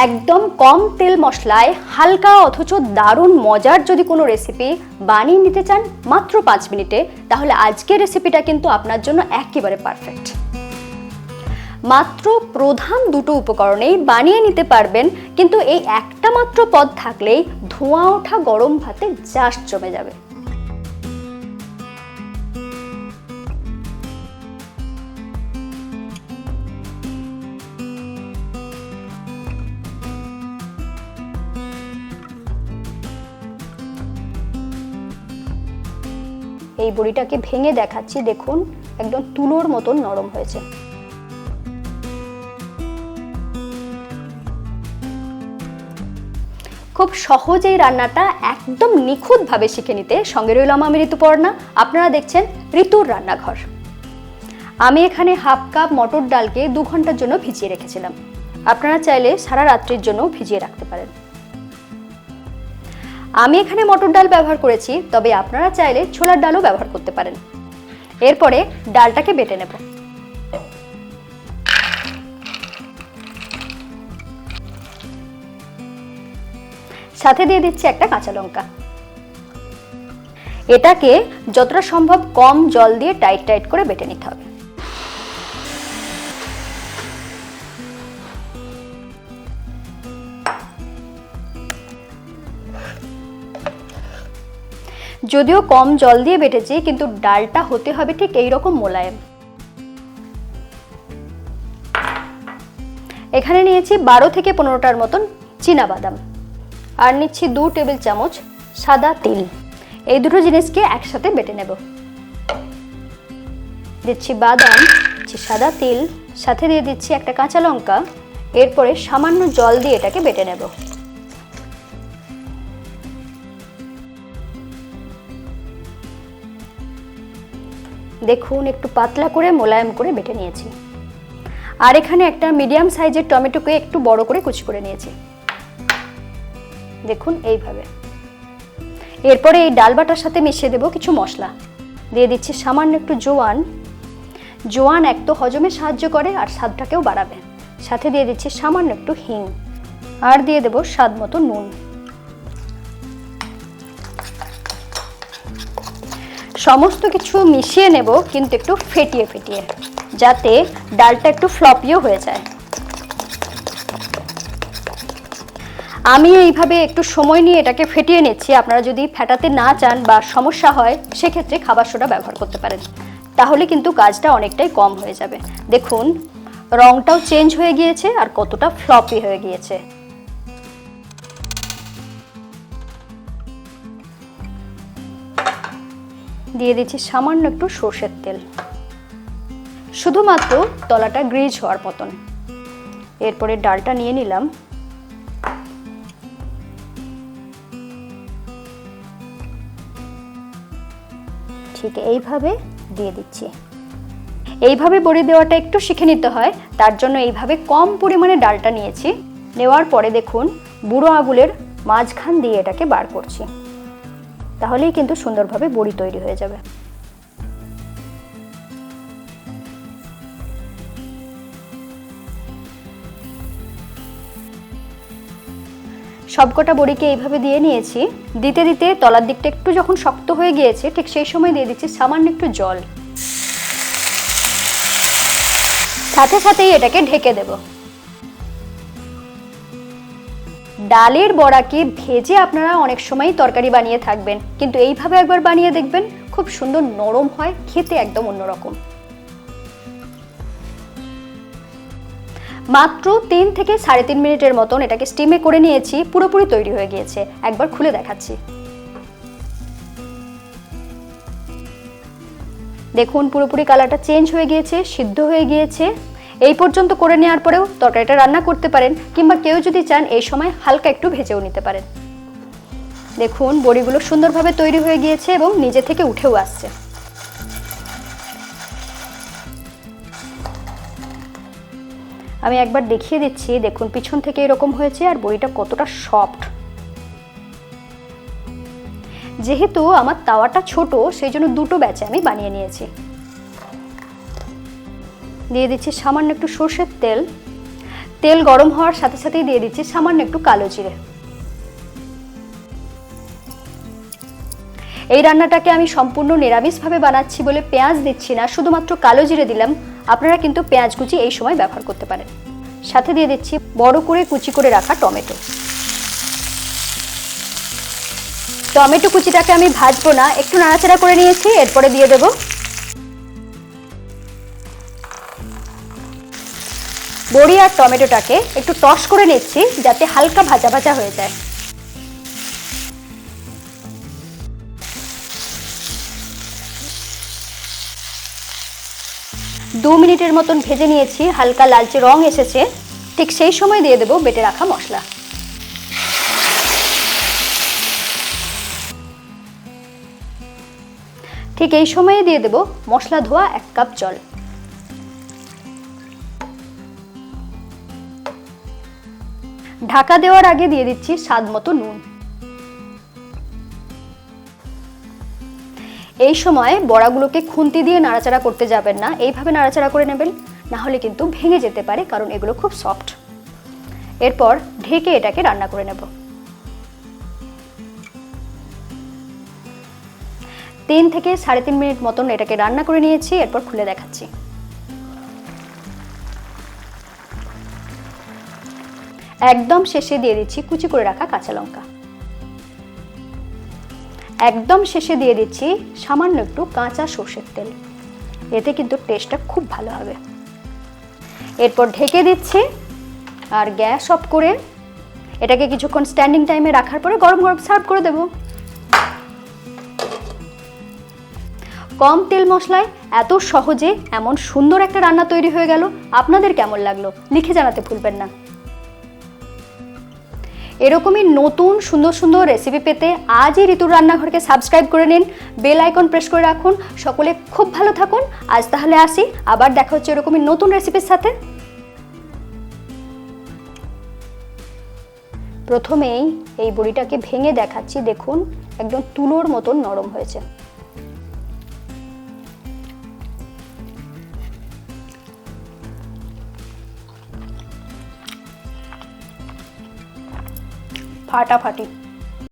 একদম কম তেল মশলায় হালকা অথচ দারুণ মজার যদি কোনো রেসিপি বানিয়ে নিতে চান মাত্র 5 মিনিটে, তাহলে আজকের রেসিপিটা কিন্তু আপনার জন্য একেবারে পারফেক্ট। মাত্র প্রধান দুটো উপকরণেই বানিয়ে নিতে পারবেন, কিন্তু এই একটা মাত্র পদ থাকলেই ধোঁয়া ওঠা গরম ভাতে জাস্ট জমে যাবে। এই বড়িটাকে ভেঙে দেখাচ্ছি, দেখুন একদম তুলোর মতন নরম হয়েছে। খুব সহজেই রান্নাটা একদম নিখুঁতভাবে শিখে নিতে সঙ্গে রইলাম আমি ঋতুপর্ণা। আপনারা দেখছেন ঋতুর রান্নাঘর। আমি এখানে হাফ কাপ মটর ডালকে 2 ঘন্টার জন্য ভিজিয়ে রেখেছিলাম। আপনারা চাইলে সারা রাত্রির জন্য ভিজিয়ে রাখতে পারেন। আমি এখানে মটর ডাল ব্যবহার করেছি, তবে আপনারা চাইলে ছোলার ডালও ব্যবহার করতে পারেন। এরপরে ডালটাকে বেটে নেব। সাথে দিয়ে দিচ্ছি একটা কাঁচা লঙ্কা। এটাকে যতটা সম্ভব কম জল দিয়ে টাইট টাইট করে বেটে নিতে হবে। যদিও কম জল দিয়ে বেটেছি, কিন্তু ডালটা হতে হবে ঠিক এইরকম মোলায়েম। এখানে নিয়েছি 12 থেকে 15টার মতন চীনা বাদাম, আর নিচ্ছি 2 টেবিল চামচ সাদা তিল। এই দুটো জিনিসকে একসাথে বেটে নেব। দিচ্ছি বাদাম, দিচ্ছি সাদা তিল, সাথে দিয়ে দিচ্ছি একটা কাঁচা লঙ্কা। এরপরে সামান্য জল দিয়ে এটাকে বেটে নেব। দেখুন একটু পাতলা করে মোলায়েম করে বেটে নিয়েছি। আর এখানে একটা মিডিয়াম সাইজের টমেটোকে একটু বড় করে কুচি করে নিয়েছি, দেখুন এইভাবে। এরপরে এই ডাল বাটার সাথে মিশিয়ে দেব কিছু মশলা। দিয়ে দিচ্ছি সামান্য একটু জোয়ান। জোয়ান এক তো হজমে সাহায্য করে আর স্বাদটাকেও বাড়াবে। সাথে দিয়ে দিচ্ছি সামান্য একটু হিং, আর দিয়ে দেব স্বাদ মতো নুন। সমস্ত কিছু মিশিয়ে নেব, কিন্তু একটু ফেটিয়ে ফেটিয়ে, যাতে ডালটা একটু ফ্লপিও হয়ে যায়। আমি এইভাবে একটু সময় নিয়ে এটাকে ফেটিয়ে নিচ্ছি। আপনারা যদি ফেটাতে না চান বা সমস্যা হয়, সেক্ষেত্রে খাবার সোডা ব্যবহার করতে পারেন, তাহলে কিন্তু কাজটা অনেকটাই কম হয়ে যাবে। দেখুন রংটাও চেঞ্জ হয়ে গিয়েছে আর কতটা ফ্লপি হয়ে গিয়েছে। দিয়ে দিচ্ছি সামান্য একটু সর্ষের তেল, শুধুমাত্র তলাটা গ্রিজ হওয়ার মতন। এরপরে ডালটা নিয়ে নিলাম। ঠিক এইভাবে দিয়ে দিচ্ছি। এইভাবে বড়ি দেওয়াটা একটু শিখে নিতে হয়, তার জন্য এইভাবে কম পরিমাণে ডালটা নিয়েছি। নেওয়ার পরে দেখুন বুড়ো আঙুলের মাঝখান দিয়ে এটাকে বার করছি, তাহলেই কিন্তু সুন্দরভাবে বড়ি তৈরি হয়ে যাবে। সবকটা বড়িকে এইভাবে দিয়ে নিয়েছি। দিতে দিতে তলার দিকটা একটু যখন শক্ত হয়ে গিয়েছে, ঠিক সেই সময় দিয়ে দিচ্ছি সামান্য একটু জল। সাথে সাথেই এটাকে ঢেকে দেব। ডালের বড়াকে ভেজে আপনারা অনেক সময় তরকারি বানিয়ে থাকবেন, কিন্তু এইভাবে একবার বানিয়ে দেখবেন, খুব সুন্দর নরম হয়, খেতে একদম অন্যরকম। মাত্র 3 থেকে 3.5 মিনিটের মতন এটাকে স্টিমে করে নিয়েছি। পুরোপুরি তৈরি হয়ে গিয়েছে। একবার খুলে দেখাচ্ছি। দেখুন পুরোপুরি কালারটা চেঞ্জ হয়ে গিয়েছে, সিদ্ধ হয়ে গিয়েছে। এই পর্যন্ত করে নেওয়ার পরেও তরকারিটা রান্না করতে পারেন, কিংবা কেউ যদি চান এই সময় হালকা একটু ভেজেও নিতে পারেন। দেখুন বড়িগুলো সুন্দরভাবে তৈরি হয়ে গিয়েছে এবং নিজে থেকে উঠেও আসছে। আমি একবার দেখিয়ে দিচ্ছি, দেখুন পিছন থেকে এরকম হয়েছে আর বড়িটা কতটা সফট। যেহেতু আমার তাওয়াটা ছোট, সেই জন্য 2টো ব্যাচে আমি বানিয়ে নিয়েছি। দিয়ে দিচ্ছি সামান্য একটু সর্ষের তেল। তেল গরম হওয়ার সাথে সাথেই দিয়ে দিচ্ছি সামান্য একটু কালো জিরে। এই রান্নাটাকে আমি সম্পূর্ণ নিরামিষভাবে বানাচ্ছি বলে পেঁয়াজ দিচ্ছি না, শুধুমাত্র কালো জিরে দিলাম। আপনারা কিন্তু পেঁয়াজ কুচি এই সময় ব্যবহার করতে পারেন। সাথে দিয়ে দিচ্ছি বড় করে কুচি করে রাখা টমেটো। টমেটো কুচিটাকে আমি ভাজবো না, একটু নাড়াচাড়া করে নিয়েছি। এরপরে দিয়ে দেব বড়ি আর টমেটোটাকে একটু টস করে নিচ্ছি যাতে হালকা ভাজা ভাজা হয়ে যায়। দু মিনিটের মতন ভেজে নিয়েছি, হালকা লালচে রং এসেছে। ঠিক সেই সময় দিয়ে দেব বেটে রাখা মশলা। ঠিক এই সময়ে দিয়ে দেব মশলা ধোয়া 1 কাপ জল। ঢাকা দেওয়ার আগে দিয়ে দিচ্ছি স্বাদ মতো নুন। এই সময় বড়াগুলোকে খুন্তি দিয়ে নাড়াচাড়া করতে যাবেন না, এইভাবে নাড়াচাড়া করে নেবেন, না হলে কিন্তু ভেঙে যেতে পারে, কারণ এগুলো খুব সফট। এরপর ঢেকে এটাকে রান্না করে নেব। 3 থেকে 3.5 মিনিট মতন এটাকে রান্না করে নিয়েছি। এরপর খুলে দেখাচ্ছি। একদম শেষে দিয়ে দিচ্ছি কুচি করে রাখা কাঁচা লঙ্কা। একদম শেষে দিয়ে দিচ্ছি সামান্য একটু কাঁচা সরষের তেল, এতে কিন্তু টেস্টটা খুব ভালো হবে। এরপর ঢেকে দিচ্ছি আর গ্যাস অফ করে এটাকে কিছুক্ষণ স্ট্যান্ডিং টাইমে রাখার পরে গরম গরম সার্ভ করে দেব। কম তেল মশলায় এত সহজে এমন সুন্দর একটা রান্না তৈরি হয়ে গেল। আপনাদের কেমন লাগলো লিখে জানাতে ভুলবেন না। এরকমই নতুন সুন্দর সুন্দর রেসিপি পেতে আজই ঋতুর রান্নাঘরকে সাবস্ক্রাইব করে নিন, বেল আইকন প্রেস করে রাখুন। সকলে খুব ভালো থাকুন। আজ তাহলে আসি, আবার দেখা হচ্ছে এরকমই নতুন রেসিপির সাথে। প্রথমেই এই বড়িটাকে ভেঙে দেখাচ্ছি, দেখুন একদম তুলোর মতন নরম হয়েছে। ফাটাফাটি।